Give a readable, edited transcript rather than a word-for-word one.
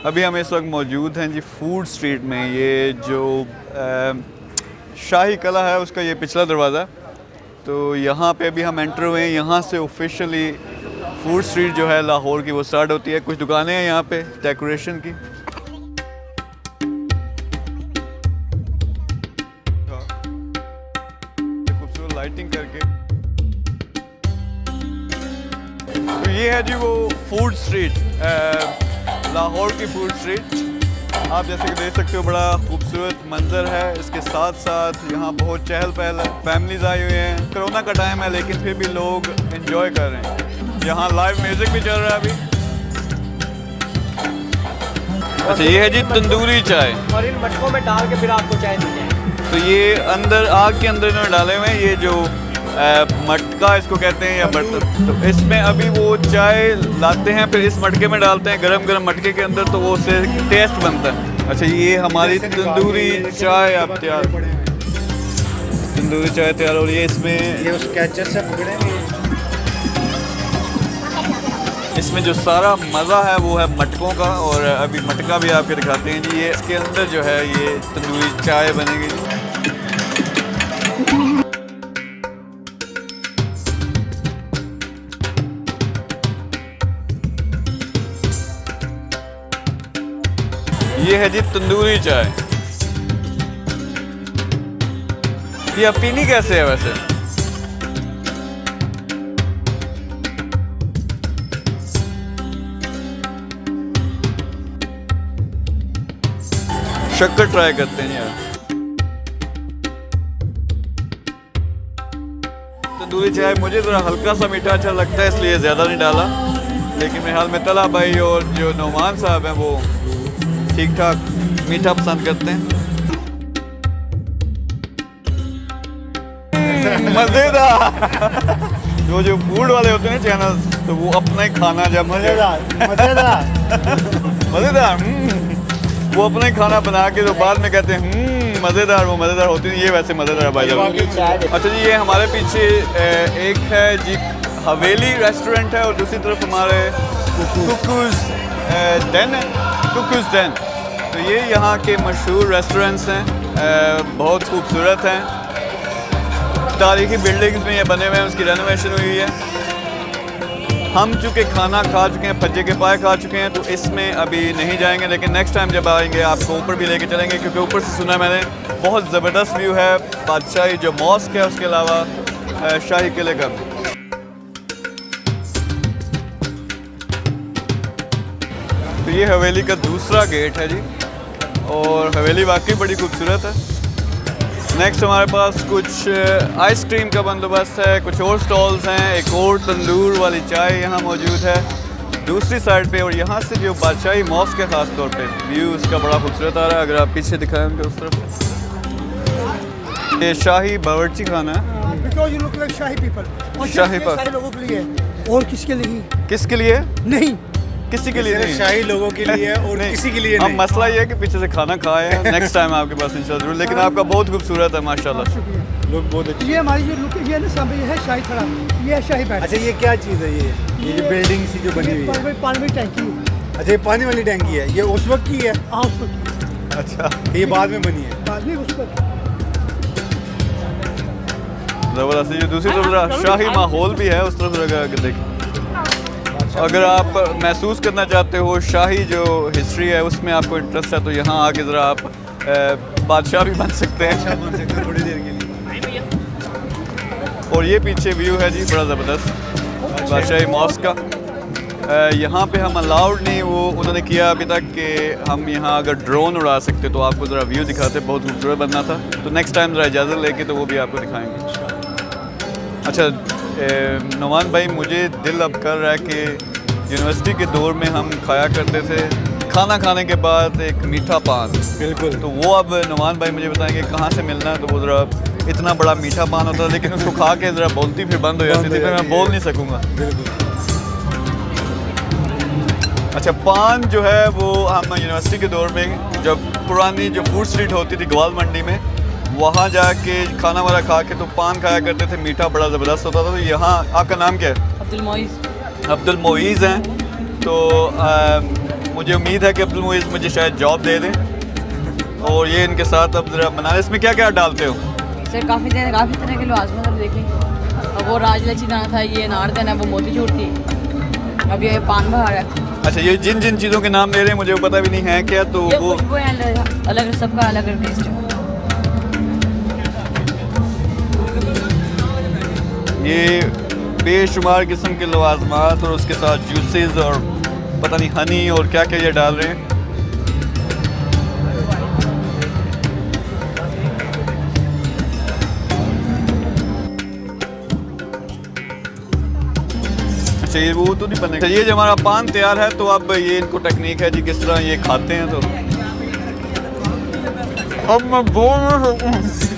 अभी हम इस वक्त मौजूद हैं जी फूड स्ट्रीट में। ये जो शाही कला है उसका ये पिछला दरवाज़ा, तो यहाँ पे अभी हम एंटर हुए हैं। यहाँ से ऑफिशियली फूड स्ट्रीट जो है लाहौर की वो स्टार्ट होती है। कुछ दुकानें हैं यहाँ पे डेकोरेशन की। खूबसूरत लाइटिंग करके। तो ये है जी वो फूड स्ट्रीट, लाहौर की फूड स्ट्रीट। आप जैसे कि देख सकते हो बड़ा खूबसूरत मंजर है। इसके साथ साथ यहाँ बहुत चहल पहल है, फैमिलीज आई हुई हैं। कोरोना का टाइम है लेकिन फिर भी लोग एंजॉय कर रहे हैं। यहाँ लाइव म्यूजिक भी चल रहा है अभी। अच्छा ये है जी तंदूरी चाय, और इन मटकों में डाल के फिर आपको चाय दी जाए। तो ये अंदर आग के अंदर इन्होंने डाले हुए हैं। ये जो मटका इसको कहते हैं या बर्तन, तो इसमें अभी वो चाय लाते हैं, फिर इस मटके में डालते हैं गरम गरम मटके के अंदर, तो वो उससे टेस्ट बनता है। अच्छा ये हमारी तंदूरी चाय अब तैयार, तंदूरी चाय तैयार हो रही है। इसमें ये उस कैचर से पकड़ेंगे। इसमें जो सारा मज़ा है वो है मटकों का, और अभी मटका भी आपके दिखाते हैं जी। ये इसके अंदर जो है ये तंदूरी चाय बनेगी। ये है जी तंदूरी चाय। ये अब पीनी कैसे है वैसे? शक्कर ट्राई करते हैं यार। तंदूरी चाय मुझे ज़रा हल्का सा मीठा अच्छा लगता है, इसलिए ज़्यादा नहीं डाला। लेकिन मेरे हाल में तला भाई और जो नौमान साहब हैं वो ठीक ठाक मीठा पसंद करते हैं। मज़ेदार। जो फूड वाले होते हैं चैनल्स, तो वो अपना ही खाना जब मज़ेदार मज़ेदार मज़ेदार वो अपना ही खाना बना के तो बाद में कहते हैं मज़ेदार। वो मज़ेदार होती है, ये वैसे मज़ेदार है भाई। अच्छा जी ये हमारे पीछे एक है जी हवेली रेस्टोरेंट है, और दूसरी तरफ हमारे कुकूज़ डेन है, कुकूज़ डेन। तो ये यहाँ के मशहूर रेस्टोरेंट्स हैं, बहुत खूबसूरत हैं। तारीखी बिल्डिंग्स में ये बने हुए हैं, उसकी रेनोवेशन हुई है। हम चूँकि खाना खा चुके हैं, फज्जे के पाए खा चुके हैं, तो इसमें अभी नहीं जाएंगे। लेकिन नेक्स्ट टाइम जब आएंगे आपको ऊपर भी लेके चलेंगे, क्योंकि ऊपर से सुना मैंने बहुत ज़बरदस्त व्यू है बादशाही जो मॉस्क है, उसके अलावा शाही किले का। तो ये हवेली का दूसरा गेट है जी, और हवेली वाकई बड़ी खूबसूरत है। नेक्स्ट हमारे पास कुछ आइसक्रीम का बंदोबस्त है, कुछ और स्टॉल्स हैं, एक और तंदूर वाली चाय यहाँ मौजूद है दूसरी साइड पे। और यहाँ से जो बादशाही मॉस्क है ख़ास तौर पे व्यू उसका बड़ा खूबसूरत आ रहा है। अगर आप पीछे दिखाएं उनके उस तरफ, ये शाही बावर्ची खाना है। Because you look like shahi people। और शाही ये सारे लोगों के लिए है, और किसके लिए नहीं? किसके लिए? नहीं, किसी के लिए नहीं, शाही लोगों के लिए और नहीं। किसी के लिए अब नहीं। मसला ये है कि पीछे से खाना खाए हैं, नेक्स्ट टाइम आपके पास इंशाल्लाह जरूर। लेकिन आपका बहुत खूबसूरत है माशाल्लाह। शुक्रिया। लोग बहुत अच्छे। ये हमारी जो लुक ये ना सामने है शाही थड़ा, ये है शाही बैठ। अच्छा ये क्या चीज़ है? ये जो बिल्डिंग सी जो बनी हुई है, पानी टैंकी है। अच्छा ये पानी वाली टैंकी है, ये उस वक्त की है? हाँ उस वक्त अच्छा ये बाद में बनी है? बाद में उस वक्त। ज़बरदस्त। ये दूसरी तरफ शाही माहौल भी है, उस तरफ देखिए। अगर आप महसूस करना चाहते हो शाही जो हिस्ट्री है उसमें आपको इंटरेस्ट है, तो यहाँ आके ज़रा आप बादशाह भी बन सकते हैं थोड़ी देर के लिए। और ये पीछे व्यू है जी बड़ा ज़बरदस्त बादशाही मॉस्क का। यहाँ पे हम अलाउड नहीं, वो उन्होंने किया अभी तक कि हम यहाँ अगर ड्रोन उड़ा सकते तो आपको ज़रा व्यू दिखाते, बहुत खूबसूरत बनना था। तो नेक्स्ट टाइम ज़रा इजाज़त लेके तो वो भी आपको दिखाएंगे। अच्छा नौमान भाई, मुझे दिल अब कर रहा है कि यूनिवर्सिटी के दौर में हम खाया करते थे खाना खाने के बाद एक मीठा पान। बिल्कुल। तो वो अब नौमान भाई मुझे बताएंगे कहाँ से मिलना है। तो वो ज़रा इतना बड़ा मीठा पान होता है, लेकिन उसको खा के ज़रा बोलती फिर बंद हो जाती थी, फिर मैं बोल नहीं सकूँगा। बिल्कुल। अच्छा पान जो है वो हम यूनिवर्सिटी के दौर में जब पुरानी जो फूड स्ट्रीट होती थी ग्वाल मंडी में, वहाँ जाके खाना वाला खा के तो पान खाया करते थे, मीठा बड़ा ज़बरदस्त होता था। तो यहाँ आपका नाम क्या है? अब्दुल मोइज़। अब्दुल मोइज़ हैं। तो मुझे उम्मीद है कि अब्दुल मुइज़ मुझे शायद जॉब दे दें। और ये इनके साथ अब ज़रा बनाना, इसमें क्या क्या डालते हो? सर काफ़ी तरह के लवाजमत अब देखें। अब वो राजलची दाना था, ये नारदन है, वो मोतीचूर थी, अब ये पान बहार है। अच्छा, ये जिन जिन चीज़ों के नाम ले रहे हैं मुझे वो पता भी नहीं है क्या, तो ये वो खुशबू है, अलग सबका अलग अलग टेस्ट है। ये बेशुमार किस्म के लवाजमात और उसके साथ जूसेस और पता नहीं हनी और क्या क्या ये डाल रहे हैं। अच्छा, ये वो तो नहीं बनेगा। अच्छा, ये जो हमारा पान तैयार है, तो अब ये इनको टेक्निक है जी किस तरह ये खाते हैं। तो अब मैं बोल नहीं सकता।